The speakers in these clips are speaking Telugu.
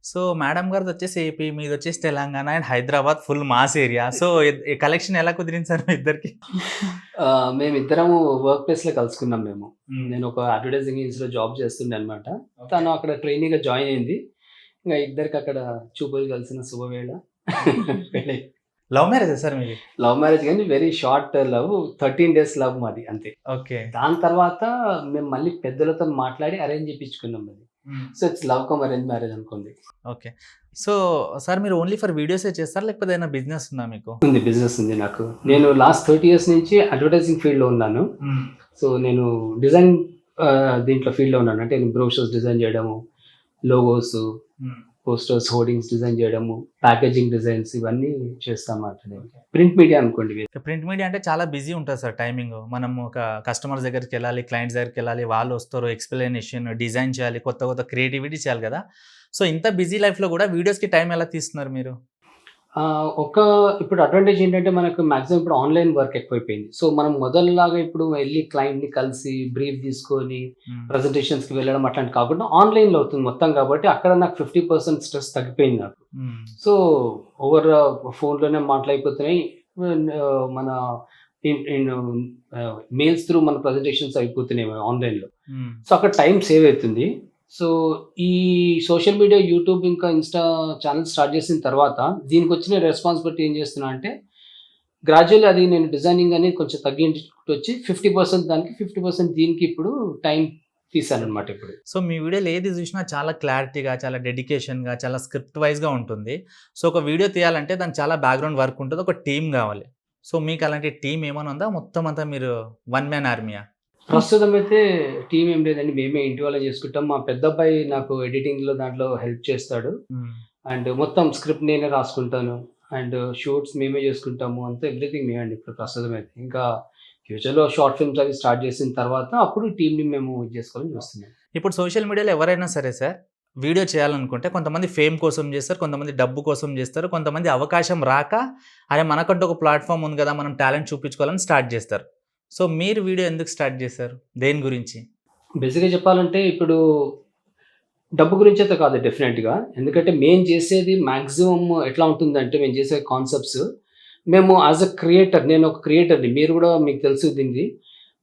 సో మేడం గారిది వచ్చేసి ఏపీ, మీది వచ్చేసి Telangana and Hyderabad full mass area. So collection ఎలా కుదిరింది సార్ మీ ఇద్దరికి? మేమిద్దరము వర్క్ ప్లేస్‌లో కలుసుకున్నాం మేము. హ్మ్. నేను ఒక అడ్వర్టైజింగ్ ఏజెన్సీలో జాబ్ చేస్తుండే అనమాట. ఓకే. తను అక్కడ ట్రైనీగా జాయిన్ అయింది. ఇంగ ఇద్దరికి అక్కడ చూపులు కలిసిన శుభవేళ పెళ్లయింది. లవ్ మ్యారేజా సార్ మీది? లవ్ మ్యారేజ్ గాని very short love. 13 days love మాది అంతే. ఓకే. దాని తర్వాత మేము మళ్ళీ పెద్దలతోని మాట్లాడి అరేంజ్ చేపించుకున్నాం అది. హ్మ్. So, it's love come arrange marriage అనుకోండి. ఓకే. సో సార్ మీరు ఓన్లీ ఫర్ వీడియోసే చేస్తారా? లేకపోతే ఏదైనా బిజినెస్ ఉందా మీకు? బిజినెస్ ఉంది నాకు. నేను లాస్ట్ 30 ఇయర్స్ నుంచి అడ్వర్టైజింగ్ ఫీల్డ్‌లో ఉన్నాను. హ్మ్. సో, నేను డిజైన్ దీంట్లో ఫీల్డ్‌లో ఉన్నాను. అంటే నేను బ్రోషర్స్ డిజైన్ చేయడము, లోగోస్, హ్మ్. పోస్టర్స్, హోర్డింగ్స్ డిజైన్ చేయడము, ప్యాకేజింగ్ డిజైన్స్ ఇవన్నీ చేస్తానన్నమాట నేను. ప్రింట్ మీడియా అనుకోండి ఇది. ప్రింట్ మీడియా అంటే చాలా బిజీ ఉంటది సార్ టైమింగ్. మనం ఒక కస్టమర్స్ దగ్గరికెళ్ళాలి, క్లయింట్స్ దగ్గరికెళ్ళాలి, వాళ్ళు వస్తారు, ఎక్స్‌ప్లనేషన్, డిజైన్ చేయాలి, కొత్త కొత్త క్రియేటివిటీ చేయాలి కదా! సో ఇంత బిజీ లైఫ్‌లో కూడా వీడియోస్‌కి టైం ఎలా తీస్తున్నారు మీరు? ఇప్పుడు అడ్వాంటేజ్ ఏంటంటే మనకు మాక్సిమం ఇప్పుడు ఆన్‌లైన్ వర్క్ ఎక్కువైపోయింది. సో, మనం మొదలులాగా ఇప్పుడు వెళ్లి క్లయింట్‌ని కలిసి బ్రీఫ్ తీసుకొని హ్మ్. ప్రెజెంటేషన్స్‌కి వెళ్ళడం అట్లాంటివి కాకుండా ఆన్‌లైన్‌లో అవుతుంది మొత్తం కాబట్టి అక్కడ నాకు 50% స్ట్రెస్ తగ్గిపోయింది నాకు. హ్మ్. సో, ఓవర్ ఫోన్‌లోనే మాటలయిపోతున్నాయి. మన ఇన్ ఇన్ మెయిల్స్ త్రూ మన ప్రెజెంటేషన్స్ అయిపోతున్నాయి ఆన్‌లైన్‌లో. హ్మ్. సో, అక్కడ టైం సేవ్ అయితుంది. సో, ఈ సోషల్ మీడియా, యూట్యూబ్ ఇంకా ఇన్‌స్టా ఛానెల్స్ స్టార్ట్ చేసిన తర్వాత దీనికొచ్చిన రెస్పాన్స్ బట్టి ఏం చేస్తున్నా అంటే, గ్రాడ్యువల్లీ అది నేను డిజైనింగ్ అనేది కొంచెం తగ్గించుకుంటూ వచ్చి 50% దానికి, 50% దీనికి ఇప్పుడు టైం తీశాననమాట ఇప్పుడు. సో, మీ వీడియోలో ఏది జూసినా చాలా క్లారిటీగా, చాలా డెడికేషన్‌గా, చాలా స్క్రిప్ట్ వైస్‌గా ఉంటుంది. సో, ఒక వీడియో తీయాలంటే దానికి చాలా బ్యాక్‌గ్రౌండ్ వర్క్ ఉంటది. ఒక టీమ్ గావాలి. సో, మీకు అలాంటి టీమ్ ఏమైనా ఉందా? మొత్తం అంతా మీరు వన్ మ్యాన్ ఆర్మీయా? ప్రస్తుతం అయితే టీమ్ ఏం లేదండి. మేమే ఇంటి వాళ్ళే చేసుకుంటాం. మా పెద్దబ్బాయి నాకు ఎడిటింగ్‌లో దాంట్లో హెల్ప్ చేస్తాడు. హ్మ్. అండ్ మొత్తం స్క్రిప్ట్ నేనే రాసుకుంటాను. అండ్ షూట్స్ మేమే చేసుకుంటాము. అంతా ఎవ్రీథింగ్ మేమే అండి ఇప్పుడు ప్రస్తుతం అయితే. ఇంకా ఫ్యూచర్‌లో షార్ట్ ఫిల్మ్స్ అవి స్టార్ట్ చేసిన తర్వాత అప్పుడు టీమ్‌ని మేము ఇది చేసుకోవాలని చూస్తున్నాం. ఇప్పుడు సోషల్ మీడియాలో ఎవరైనా సరే సార్, వీడియో చేయాలనుకుంటే కొంతమంది ఫేమ్ కోసం జేస్తారు. కొంతమంది డబ్బు కోసం జేస్తారు. కొంతమంది అవకాశం రాక, అరే! మనకంటూ ఒక ప్లాట్‌ఫార్మ్ ఉంది గదా! మనం టాలెంట్ చూపించుకోవాలని స్టార్ట్ జేస్తారు. సో, మీరు వీడియో ఎందుకు స్టార్ట్ జేశారు? దేని గురించి? బేసిక్‌గా చెప్పాలంటే ఇప్పుడు డబ్బు గురించయితే కాదు డెఫినెట్‌గా. ఎందుకంటే మేము చేసేది మాక్సిమం ఎట్లా ఉంటుందంటే మేము చేసే కాన్సెప్ట్స్ మేము యాస్ ఎ క్రియేటర్ నేను ఒక క్రియేటర్‌ని. మీరు గూడా మీకు తెలుసు దీనిది.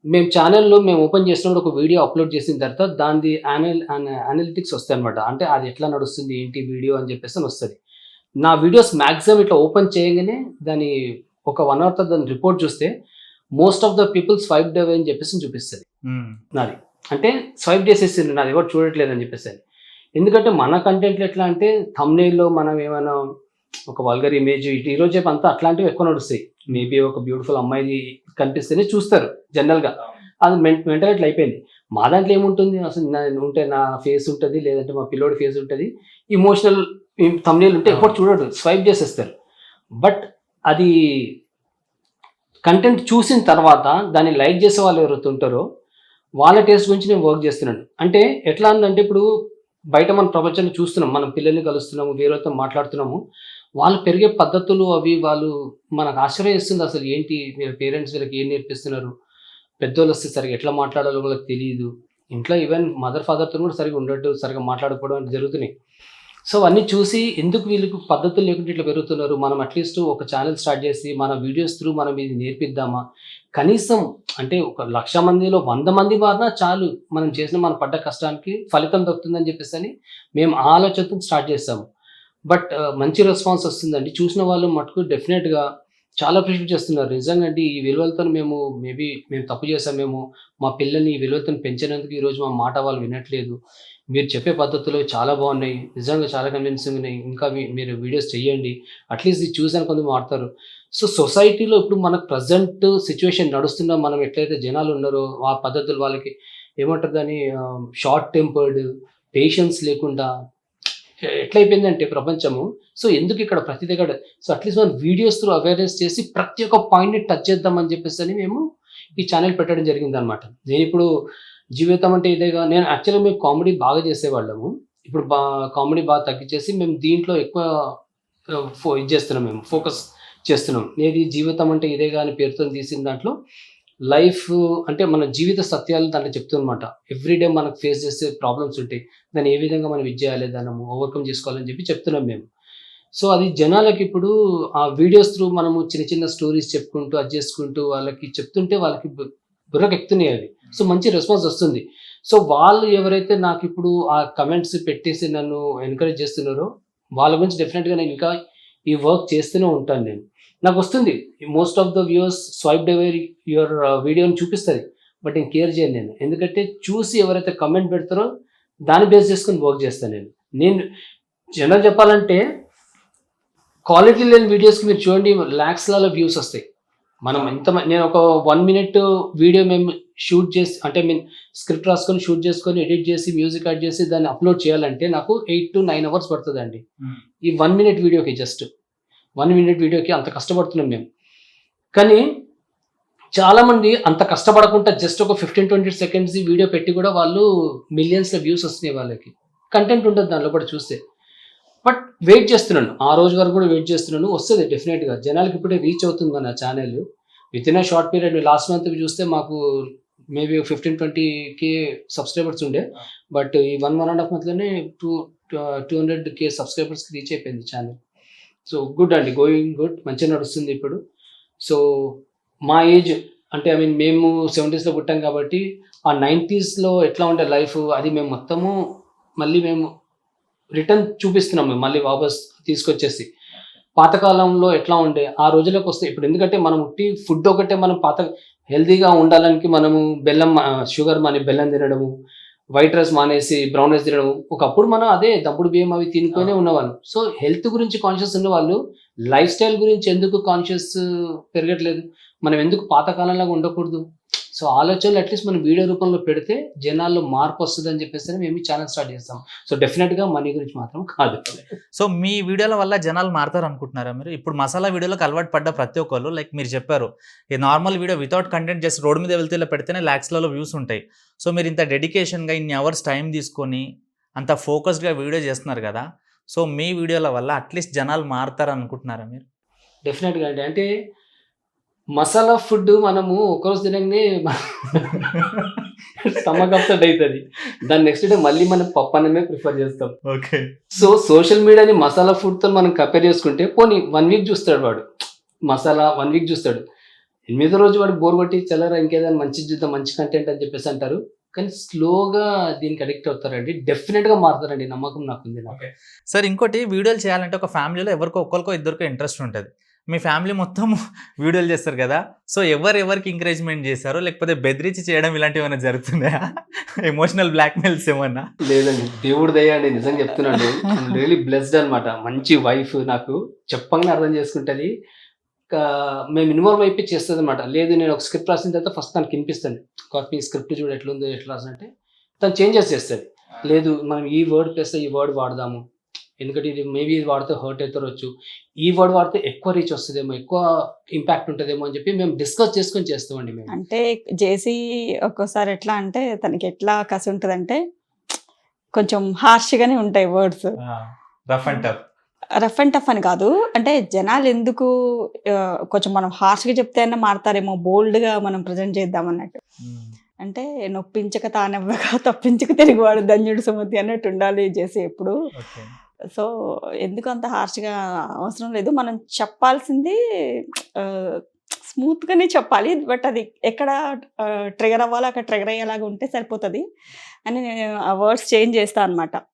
మేము ఛానెల్‌లో మేము ఓపెన్ చేసినప్పుడు ఒక వీడియో అప్‌లోడ్ చేసిన తర్వాత దానిది అనలిటిక్స్ వస్తాయన్నమాట. అంటే అది ఎట్లా నడుస్తుంది, ఏంటి వీడియో అని చెప్పేసని వస్తది. నా వీడియోస్ మాక్సిమం ఇట్లా ఓపెన్ చేయంగానే దాని ఒక 1 అవర్ తర్వాత దాని రిపోర్ట్ చూస్తే most of the people swiped away అని చెప్పేసి చూపిస్తది హ్మ్. నాది. అంటే స్వైప్ చేసేసిండ్రు నాది ఎవరు చూడట్లేదని చెప్పేసని. ఎందుకంటే మన కంటెంట్‌లో ఎట్లా అంటే థంబ్‌నెయిల్‌లో మనం ఏమైనా ఒక వల్గర్ ఇమేజ్ ఈరోజు రేపు అంతా అట్లాంటివి ఎక్కువ నడుస్తాయి. మేబీ ఒక బ్యూటిఫుల్ అమ్మాయిది కనిపిస్తేనే చూస్తారు జనరల్‌గా. అది మెంటాలిటీ అయిపోయింది. మా దాంట్లో ఏముంటుంది అసలు ఉంటే నా ఫేస్ ఉంటది. లేదంటే మా పిల్లోడి ఫేస్ ఉంటది. ఎమోషనల్ థంబ్‌నెయిల్ ఉంటే ఎవరు చూడరు. స్వైప్ చేసేస్తారు. బట్ అది కంటెంట్ చూసిన తర్వాత దాన్ని లైక్ చేసే వాళ్ళు ఎవరైతే ఉంటారో వాళ్ళ టేస్ట్ గురించి నేను వర్క్ చేస్తున్నాను. అంటే ఎట్లా ఉందంటే ఇప్పుడు బయట మన ప్రపంచాన్ని చూస్తున్నాం. మనం పిల్లల్ని కలుస్తున్నాము, వేరేతో మాట్లాడుతున్నాము. వాళ్ళు పెరిగే పద్ధతులు అవి వాళ్ళు మనకు ఆశ్చర్యమేస్తుంది అసలు ఏంటి వీళ్ళ పేరెంట్స్ వీళ్ళకి ఏం నేర్పిస్తున్నారు? పెద్దోళ్ళొస్తే సరిగ్గా ఎట్లా మాట్లాడాలో వాళ్ళకి తెలీదు. ఇంట్లో ఈవెన్ మదర్, ఫాదర్‌తోని కూడా సరిగ్గా ఉండట్టు, సరిగ్గా మాట్లాడకపోవడం అంటే జరుగుతున్నాయి. సో, అవన్నీ చూసి ఎందుకు వీళ్ళకి పద్ధతులు లేకుండా ఇట్లా పెరుగుతున్నారు. మనం అట్‌లీస్ట్ ఒక ఛానెల్ స్టార్ట్ చేసి మన వీడియోస్ త్రూ మనం ఇది నేర్పిద్దామా? కనీసం అంటే ఒక 1,00,000 మందిలో 100 మంది మారినా చాలు. మనం పడ్డ కష్టానికి ఫలితం దక్కుతుందని చెప్పేసని మేము ఆ ఆలోచనతో స్టార్ట్ చేసాము. బట్ మంచి రెస్పాన్స్ వస్తుందండి. చూసిన వాళ్ళు మటుకు డెఫినిట్‌గా చాలా అప్రిషియేట్ చేస్తున్నారు. నిజంగా అండి ఈ విలువలతోని మేము తప్పు చేశామేమో, మా పిల్లల్ని ఈ విలువలతోని పెంచినందుకు ఈరోజు మా మాట వాళ్ళు వినట్లేదు. మీరు చెప్పే పద్ధతులు చాలా బాగున్నాయి. నిజంగా చాలా కన్విన్సింగ్ ఉన్నాయి. ఇంకా మీరు వీడియోస్ చేయండి. అట్‌లీస్ట్ ఇది చూసాను కొంతమంది వాడతారు. సో, సొసైటీలో ఇప్పుడు మనకు ప్రెజెంట్ సిట్యుయేషన్ నడుస్తున్న మనం ఎట్లయితే జనాలున్నారో ఆ పద్ధతులు వాళ్ళకి ఏమంటారు దాన్ని షార్ట్ టెంపర్డ్, పేషెన్స్ లేకుండా ఎట్లయిపోయిందంటే ప్రపంచము. సో, ఎందుకిక్కడ ప్రతి దగ్గర సో, అట్‌లీస్ట్ మనం వీడియోస్ త్రూ అవేర్‌నెస్ చేసి ప్రతి ఒక్క పాయింట్‌ని టచ్ చేద్దామని చెప్పేసని మేము ఈ ఛానెల్ పెట్టడం జరిగిందనమాట. నేనిప్పుడు జీవితం అంటే ఇదేగా నేను యాక్చువల్‌గా మేము కామెడీ బాగా చేసేవాళ్ళము. ఇప్పుడు కామెడీ బాగా తగ్గిచ్చేసి మేము దీంట్లో ఎక్కువ ఇది చేస్తున్నాం మేము. ఫోకస్ చేస్తున్నాం. ఏది జీవితం అంటే ఇదేగా అని పేరుతోని తీసిన దాంట్లో లైఫ్ అంటే మన జీవిత సత్యాలు దాంట్లో చెప్తుందన్నమాట. ఎవ్రీడే మనకు ఫేస్ చేసే ప్రాబ్లమ్స్ ఉంటాయి. దాన్ని ఏ విధంగా మనం ఇది చేయాలి, దాన్ని ఓవర్‌కమ్ చేసుకోవాలని చెప్పి చెప్తున్నాం మేము. సో, అది జనాలకిప్పుడు ఆ వీడియోస్ త్రూ మనము చిన్న చిన్న స్టోరీస్ చెప్పుకుంటూ, అది చేసుకుంటూ వాళ్ళకి చెప్తుంటే వాళ్ళకి బుర్రకెక్కుతున్నాయి అవి. సో, మంచి రెస్పాన్స్ వస్తుంది. సో, వాళ్ళు ఎవరైతే నాకిప్పుడు ఆ కమెంట్స్ పెట్టేసి నన్ను ఎంకరేజ్ చేస్తున్నారో, వాళ్ళ గురించి డెఫినిట్‌గా నేను ఇంకా ఈ వర్క్ చేస్తూనే ఉంటాను నేను. నాకొస్తుంది. Most of the viewers swiped away your వీడియోని చూపిస్తది. బట్ నేను కేర్ చేయను నేను. ఎందుకంటే చూసి ఎవరైతే కమెంట్ పెడతారో దాన్ని బేస్ చేసుకొని వర్క్ చేస్తాను నేను. నేను జనరల్ చెప్పాలంటే క్వాలిటీ లేని వీడియోస్‌కి మీరు చూడండి లాక్స్‌లలో వ్యూస్ వస్తాయి. మనం నేను ఒక 1 మినిట్ వీడియో మేము షూట్ చేసి అంటే స్క్రిప్ట్ రాసుకొని, షూట్ చేసుకొని, ఎడిట్ చేసి, మ్యూజిక్ యాడ్ చేసి దాన్ని అప్‌లోడ్ చేయాలంటే నాకు 8-9 అవర్స్ పడతదండి. ఈ 1 మినిట్ వీడియోకి జస్ట్. 1 మినిట్ వీడియోకి అంత కష్టపడుతున్నాం మేము. కానీ చాలామంది అంత కష్టపడకుండా జస్ట్ ఒక 15-20 సెకండ్స్ వీడియో పెట్టి కూడా వాళ్ళు మిలియన్స్‌లో వ్యూస్ వస్తున్నాయి వాళ్ళకి. కంటెంట్ ఉంటది దాంట్లో కూడా చూస్తే. బట్ వెయిట్ చేస్తున్నాను. ఆ రోజు వరకు కూడా వెయిట్ చేస్తున్నాను. వస్తది డెఫినెట్‌గా. జనాలకి ఇప్పుడే రీచ్ అవుతుంది మన ఛానెల్. వితిన్ ఎ షార్ట్ పీరియడ్ లాస్ట్ మంత్ చూస్తే మాకు మేబీ 15-20K సబ్స్క్రైబర్స్ ఉండే. బట్ ఈ 1.5 మంత్‌లోనే 200K సబ్స్క్రైబర్స్‌కి రీచ్ అయిపోయింది ఛానెల్. సో, గుడ్ అండి. Going good. మంచిగా నడుస్తుంది ఇప్పుడు. సో, మా ఏజ్ అంటే మేము 70స్‌లో పుట్టాం కాబట్టి ఆ 90స్‌లో ఎట్లా ఉండే లైఫ్ అది మేము మొత్తము మళ్ళీ మేము రిటర్న్ చూపిస్తున్నాం మేము మళ్ళీ వాపస్ తీసుకొచ్చేసి. పాతకాలంలో ఎట్లా ఉండే ఆ రోజుల్లోకి వస్తే ఇప్పుడు ఎందుకంటే మనం ఉట్టి ఫుడ్ ఒకటే మనం హెల్తీగా ఉండాలని మనము షుగర్ బెల్లం తినడము, వైట్ రైస్ మానేసి బ్రౌన్ రైస్ తినడం. ఒకప్పుడు మనం అదే దంపుడు బియ్యం అవి తినుకొనే ఉన్నవాళ్ళం. సో, హెల్త్ గురించి కాన్షియస్ ఉన్నవాళ్ళు లైఫ్ స్టైల్ గురించి ఎందుకు కాన్షియస్ పెరగట్లేదు? మనం ఎందుకు పాతకాలంలాగా ఉండకూడదు? సో, ఆలోచనలు అట్లీస్ట్ మనం వీడియో రూపంలో పెడితే జనాల్లో మార్పు వస్తదని చెప్పేసి మేము ఈ ఛానెల్ స్టార్ట్ చేస్తాం. సో, డెఫినిట్‌గా మనీ గురించి మాత్రం కాదు. సో, మీ వీడియోల వల్ల జనాలు మారతారనుకుంటున్నారా మీరు? ఇప్పుడు మసాలా వీడియోలకు అలవాటు పడ్డ ప్రతి ఒక్కళ్ళు లైక్ మీరు చెప్పారు. ఈ normal video without content just road మీద వెళ్తే ఇలా పెడితేనే లాక్స్‌లలో వ్యూస్ ఉంటాయి. సో, మీరు ఇంత డెడికేషన్‌గా ఇన్ని అవర్స్ టైం తీసుకొని అంత ఫోకస్డ్‌గా వీడియో చేస్తున్నారు కదా! సో, మీ వీడియోల వల్ల అట్లీస్ట్ జనాలు మారతారనుకుంటున్నారా మీరు? డెఫినిట్‌గా అండి. అంటే మసాలా ఫుడ్ మనము ఒకరోజు తినంగానే స్టమక్ అప్సెట్ అయితది. దాని నెక్స్ట్ డే మళ్ళీ మనం పప్పన్నమే ప్రిఫర్ చేస్తాం. ఓకే. సో, సోషల్ మీడియాని మసాలా ఫుడ్‌తో మనం కంపేర్ చేసుకుంటే పోనీ 1 వీక్ చూస్తాడు వాడు. మసాలా 1 వీక్ చూస్తాడు. 8దో రోజు వాడికి బోర్ కొట్టి చల్లరా ఇంకేదైనా మంచిది చూద్దాం, మంచి కంటెంట్ అని చెప్పేసి అంటారు. కానీ స్లోగా దీనికి అడిక్ట్ అవుతారండి. డెఫినిట్‌గా మారుతారండి. నమ్మకం నాకుంది. ఓకే. సార్ ఇంకోటి వీడియోలు చేయాలంటే ఒక ఫ్యామిలీలో ఎవరికో ఒక్కరికో ఇద్దరికో ఇంట్రెస్ట్ ఉంటది. మీ ఫ్యామిలీ మొత్తం వీడియోలు చేస్తారు కదా! సో, ఎవరెవరికి ఎంకరేజ్‌మెంట్ చేశారో లేకపోతే బెదిరించి చేయడం ఇలాంటివి ఏమైనా జరుగుతున్నాయా? ఎమోషనల్ బ్లాక్‌మెయిల్స్ ఏమన్నా? లేదండి. దేవుడి దయ అండి. నిజంగా చెప్తున్నాను. ఐయామ్ రియల్లీ బ్లెస్డ్ అన్నమాట. మంచి వైఫ్ నాకు చెప్పంగానే అర్థం చేసుకుంటది. మేము ఇన్వాల్వ్ అయిపోయి చేస్తదన్నమాట. లేదు నేను ఒక స్క్రిప్ట్ రాసిన తర్వాత ఫస్ట్ తనకి వినిపిస్తాను. కాపీ స్క్రిప్ట్ చూడు ఎట్లుందో ఎట్లా రాసానంటే తను చేంజెస్ చేస్తది. లేదు మనం ఈ వర్డ్ ప్లస్ ఈ వర్డ్ వాడదాము. ఎందుకంటే ఇది మేబీ ఇది వాడితే హర్ట్ అవుతారొచ్చు. ఈ వర్డ్ వాడితే ఎక్కువ రీచ్ వస్తదేమో, ఎక్కువ ఇంపాక్ట్ ఉంటదేమో అని చెప్పి మేము డిస్కస్ చేసుకొని చేస్తామండి మేము. అంటే జేసీ ఒక్కోసారి ఎట్లా అంటే తనకి ఎట్లా కసి ఉంటదంటే కొంచెం హార్ష్‌గానే ఉంటాయి words. Rough and tough. Rough and tough అని కాదు. అంటే జనాలు ఎందుకు కొంచెం మనం హార్ష్‌గా చెప్తే అన్నా మారతారేమో, బోల్డ్‌గా మనం ప్రెజెంట్ చేద్దాం అన్నట్టు. అంటే నొప్పించక తానవ్వక తప్పించక తిరుగువాడు ధన్యుడు సుమతి అన్నట్టు ఉండాలి జేసీ ఎప్పుడు. ఓకే. సో, ఎందుకు అంత హార్ష్‌గా అవసరం లేదు. మనం చెప్పాల్సింది స్మూత్‌గానే చెప్పాలి. బట్ అది ఎక్కడ ట్రిగ్గర్ అవ్వాలో అక్కడ ట్రిగ్గర్ అయ్యేలాగా ఉంటే సరిపోతది అని నేను ఆ వర్డ్స్ చేంజ్ చేస్తా అనమాట.